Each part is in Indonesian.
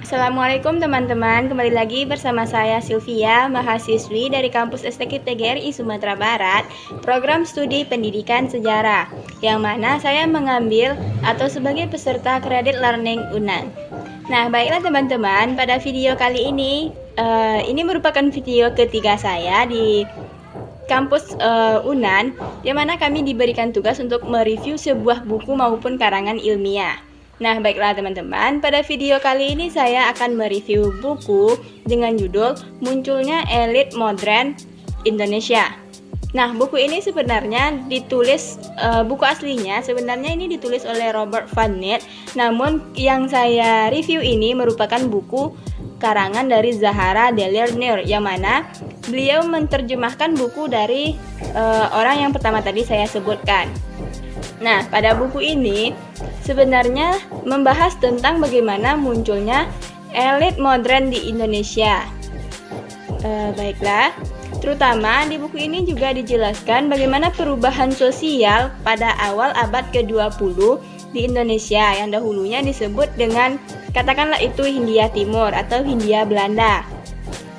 Assalamualaikum teman-teman, kembali lagi bersama saya Sylvia, mahasiswi dari Kampus Estetik TGRI Sumatera Barat, program studi pendidikan sejarah, yang mana saya mengambil atau sebagai peserta Credit Learning UNAN. Nah, baiklah teman-teman, pada video kali ini merupakan video ketiga saya di kampus UNAN, yang mana kami diberikan tugas untuk mereview sebuah buku maupun karangan ilmiah. Nah, baiklah teman-teman, pada video kali ini saya akan mereview buku dengan judul Munculnya Elit Modern Indonesia. Nah, buku ini sebenarnya ditulis, buku aslinya sebenarnya ini ditulis oleh Robert Van Nett. Namun yang saya review ini merupakan buku karangan dari Zahara Delerner, yang mana beliau menerjemahkan buku dari orang yang pertama tadi saya sebutkan. Nah, pada buku ini sebenarnya membahas tentang bagaimana munculnya elit modern di Indonesia. Baiklah, terutama di buku ini juga dijelaskan bagaimana perubahan sosial pada awal abad ke-20 di Indonesia yang dahulunya disebut dengan katakanlah itu Hindia Timur atau Hindia Belanda.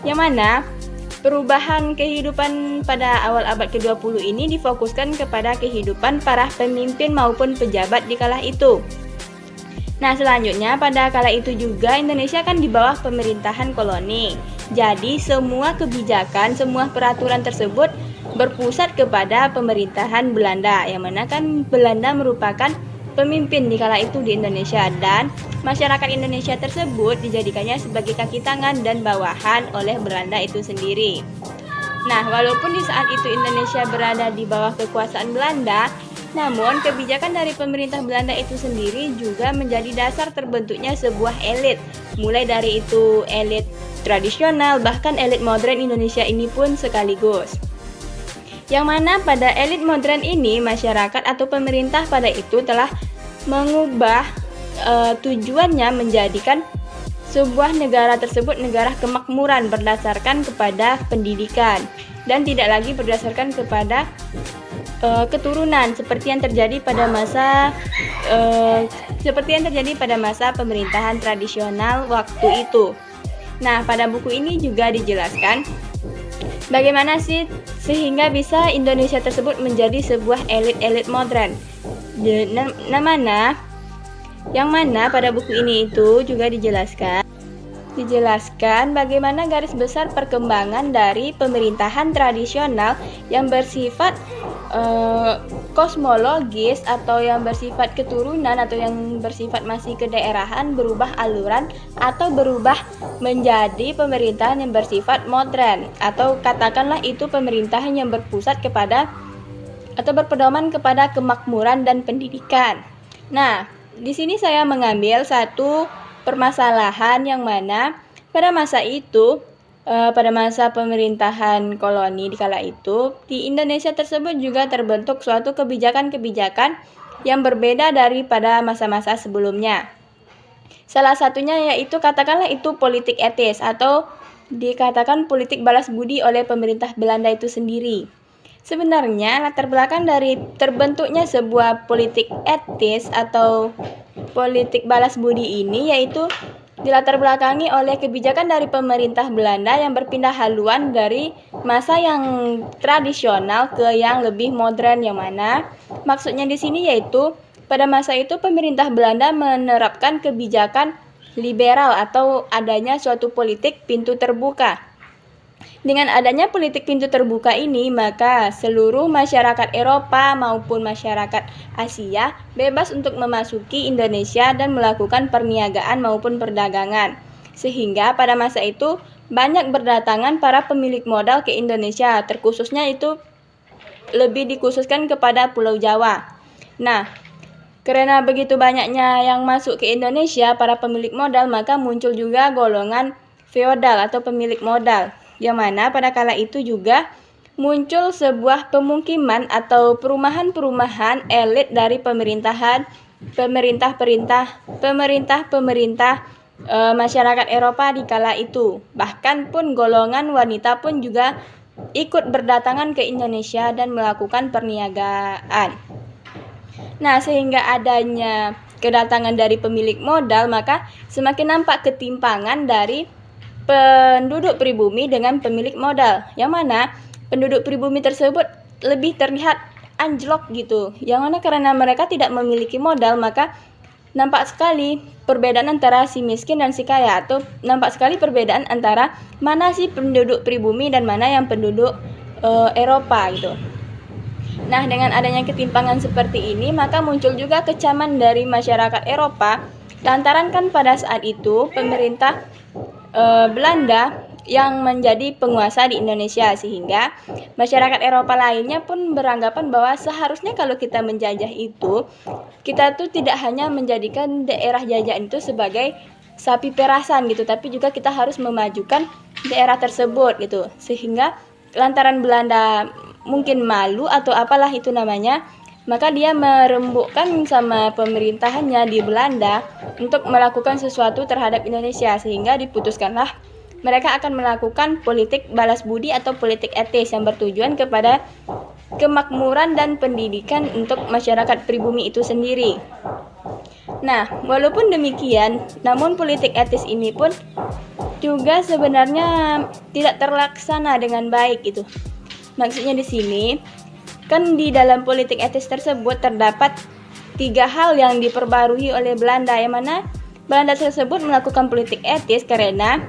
Yang mana perubahan kehidupan pada awal abad ke-20 ini difokuskan kepada kehidupan para pemimpin maupun pejabat di kala itu. Nah, selanjutnya pada kala itu juga Indonesia kan di bawah pemerintahan koloni. Jadi semua kebijakan, semua peraturan tersebut berpusat kepada pemerintahan Belanda, yang mana kan Belanda merupakan pemimpin di kala itu di Indonesia, dan masyarakat Indonesia tersebut dijadikannya sebagai kaki tangan dan bawahan oleh Belanda itu sendiri. Nah, walaupun di saat itu Indonesia berada di bawah kekuasaan Belanda, namun kebijakan dari pemerintah Belanda itu sendiri juga menjadi dasar terbentuknya sebuah elit. Mulai dari itu elit tradisional, bahkan elit modern Indonesia ini pun sekaligus. Yang mana pada elit modern ini masyarakat atau pemerintah pada itu telah mengubah tujuannya menjadikan sebuah negara tersebut negara kemakmuran berdasarkan kepada pendidikan dan tidak lagi berdasarkan kepada keturunan seperti yang terjadi pada masa pemerintahan tradisional waktu itu. Nah, pada buku ini juga dijelaskan bagaimana sih sehingga bisa Indonesia tersebut menjadi sebuah elit modern. Yang mana pada buku ini itu juga dijelaskan bagaimana garis besar perkembangan dari pemerintahan tradisional yang bersifat kosmologis atau yang bersifat keturunan atau yang bersifat masih kedaerahan berubah aluran atau berubah menjadi pemerintahan yang bersifat modern, atau katakanlah itu pemerintahan yang berpusat kepada atau berpedoman kepada kemakmuran dan pendidikan. Nah, di sini saya mengambil satu permasalahan yang mana pada masa itu, pada masa pemerintahan koloni di kala itu, di Indonesia tersebut juga terbentuk suatu kebijakan-kebijakan yang berbeda daripada masa-masa sebelumnya. Salah satunya yaitu katakanlah itu politik etis atau dikatakan politik balas budi oleh pemerintah Belanda itu sendiri. Sebenarnya latar belakang dari terbentuknya sebuah politik etis atau politik balas budi ini yaitu dilatar belakangi oleh kebijakan dari pemerintah Belanda yang berpindah haluan dari masa yang tradisional ke yang lebih modern, yang mana maksudnya di sini yaitu pada masa itu pemerintah Belanda menerapkan kebijakan liberal atau adanya suatu politik pintu terbuka. Dengan adanya politik pintu terbuka ini, maka seluruh masyarakat Eropa maupun masyarakat Asia bebas untuk memasuki Indonesia dan melakukan perniagaan maupun perdagangan. Sehingga pada masa itu banyak berdatangan para pemilik modal ke Indonesia, terkhususnya itu lebih dikhususkan kepada Pulau Jawa. Nah, karena begitu banyaknya yang masuk ke Indonesia para pemilik modal, maka muncul juga golongan feodal atau pemilik modal, yang mana pada kala itu juga muncul sebuah pemukiman atau perumahan-perumahan elit dari pemerintah masyarakat Eropa di kala itu. Bahkan pun golongan wanita pun juga ikut berdatangan ke Indonesia dan melakukan perniagaan. Nah, sehingga adanya kedatangan dari pemilik modal, maka semakin nampak ketimpangan dari penduduk pribumi dengan pemilik modal, yang mana penduduk pribumi tersebut lebih terlihat anjlok gitu, yang mana karena mereka tidak memiliki modal, maka nampak sekali perbedaan antara si miskin dan si kaya, atau nampak sekali perbedaan antara mana sih penduduk pribumi dan mana yang penduduk Eropa gitu. Nah, dengan adanya ketimpangan seperti ini, maka muncul juga kecaman dari masyarakat Eropa, lantaran kan pada saat itu pemerintah Belanda yang menjadi penguasa di Indonesia, sehingga masyarakat Eropa lainnya pun beranggapan bahwa seharusnya kalau kita menjajah itu, kita tuh tidak hanya menjadikan daerah jajahan itu sebagai sapi perasan gitu, tapi juga kita harus memajukan daerah tersebut gitu. Sehingga lantaran Belanda mungkin malu atau apalah itu namanya, maka dia merembukkan sama pemerintahannya di Belanda untuk melakukan sesuatu terhadap Indonesia, sehingga diputuskanlah mereka akan melakukan politik balas budi atau politik etis yang bertujuan kepada kemakmuran dan pendidikan untuk masyarakat pribumi itu sendiri. Nah, walaupun demikian, namun politik etis ini pun juga sebenarnya tidak terlaksana dengan baik gitu. Maksudnya di sini, kan di dalam politik etis tersebut terdapat 3 hal yang diperbarui oleh Belanda, yang mana Belanda tersebut melakukan politik etis karena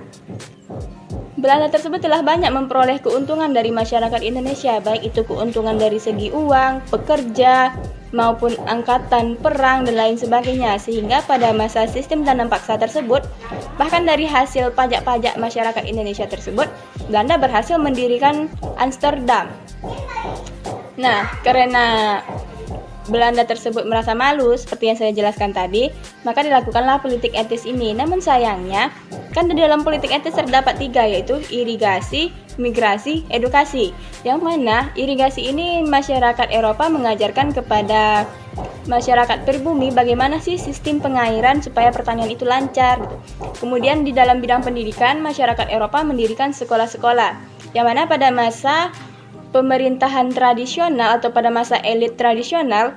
Belanda tersebut telah banyak memperoleh keuntungan dari masyarakat Indonesia, baik itu keuntungan dari segi uang, pekerja, maupun angkatan perang dan lain sebagainya, sehingga pada masa sistem tanam paksa tersebut, bahkan dari hasil pajak-pajak masyarakat Indonesia tersebut, Belanda berhasil mendirikan Amsterdam. Nah, karena Belanda tersebut merasa malu seperti yang saya jelaskan tadi, maka dilakukanlah politik etis ini. Namun sayangnya, kan di dalam politik etis terdapat 3, yaitu irigasi, migrasi, edukasi. Yang mana irigasi ini masyarakat Eropa mengajarkan kepada masyarakat pribumi bagaimana sih sistem pengairan supaya pertanian itu lancar gitu. Kemudian di dalam bidang pendidikan, masyarakat Eropa mendirikan sekolah-sekolah, yang mana pada masa pemerintahan tradisional atau pada masa elit tradisional,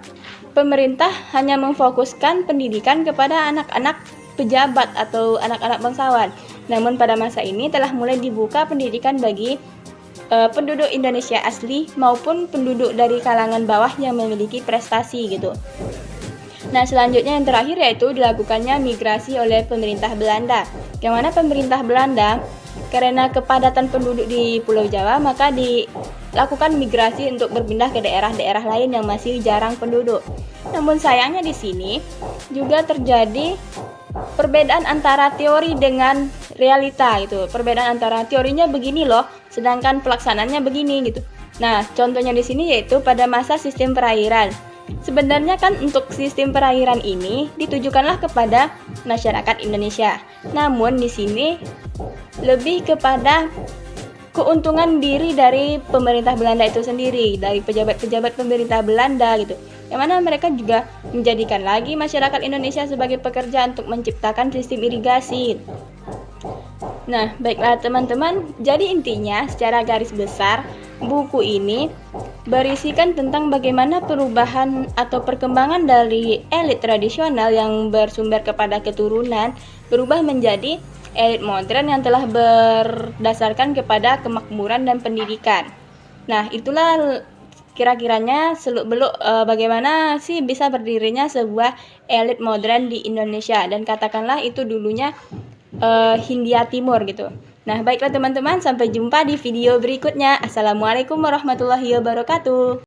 pemerintah hanya memfokuskan pendidikan kepada anak-anak pejabat atau anak-anak bangsawan. Namun pada masa ini telah mulai dibuka pendidikan bagi penduduk Indonesia asli maupun penduduk dari kalangan bawah yang memiliki prestasi gitu. Nah, selanjutnya yang terakhir yaitu dilakukannya migrasi oleh pemerintah Belanda, yang mana pemerintah Belanda karena kepadatan penduduk di Pulau Jawa, maka dilakukan migrasi untuk berpindah ke daerah-daerah lain yang masih jarang penduduk. Namun sayangnya di sini juga terjadi perbedaan antara teori dengan realita gitu. Perbedaan antara teorinya begini loh, sedangkan pelaksanaannya begini gitu. Nah, contohnya di sini yaitu pada masa sistem perairan. Sebenarnya kan untuk sistem perairan ini ditujukanlah kepada masyarakat Indonesia. Namun di sini lebih kepada keuntungan diri dari pemerintah Belanda itu sendiri, dari pejabat-pejabat pemerintah Belanda gitu. Yang mana mereka juga menjadikan lagi masyarakat Indonesia sebagai pekerja untuk menciptakan sistem irigasi. Nah, baiklah teman-teman, jadi intinya secara garis besar buku ini berisikan tentang bagaimana perubahan atau perkembangan dari elit tradisional yang bersumber kepada keturunan berubah menjadi elit modern yang telah berdasarkan kepada kemakmuran dan pendidikan. Nah, itulah kira-kiranya seluk-beluk bagaimana sih bisa berdirinya sebuah elit modern di Indonesia, dan katakanlah itu dulunya Hindia Timur gitu. Nah, baiklah teman-teman, sampai jumpa di video berikutnya. Assalamualaikum warahmatullahi wabarakatuh.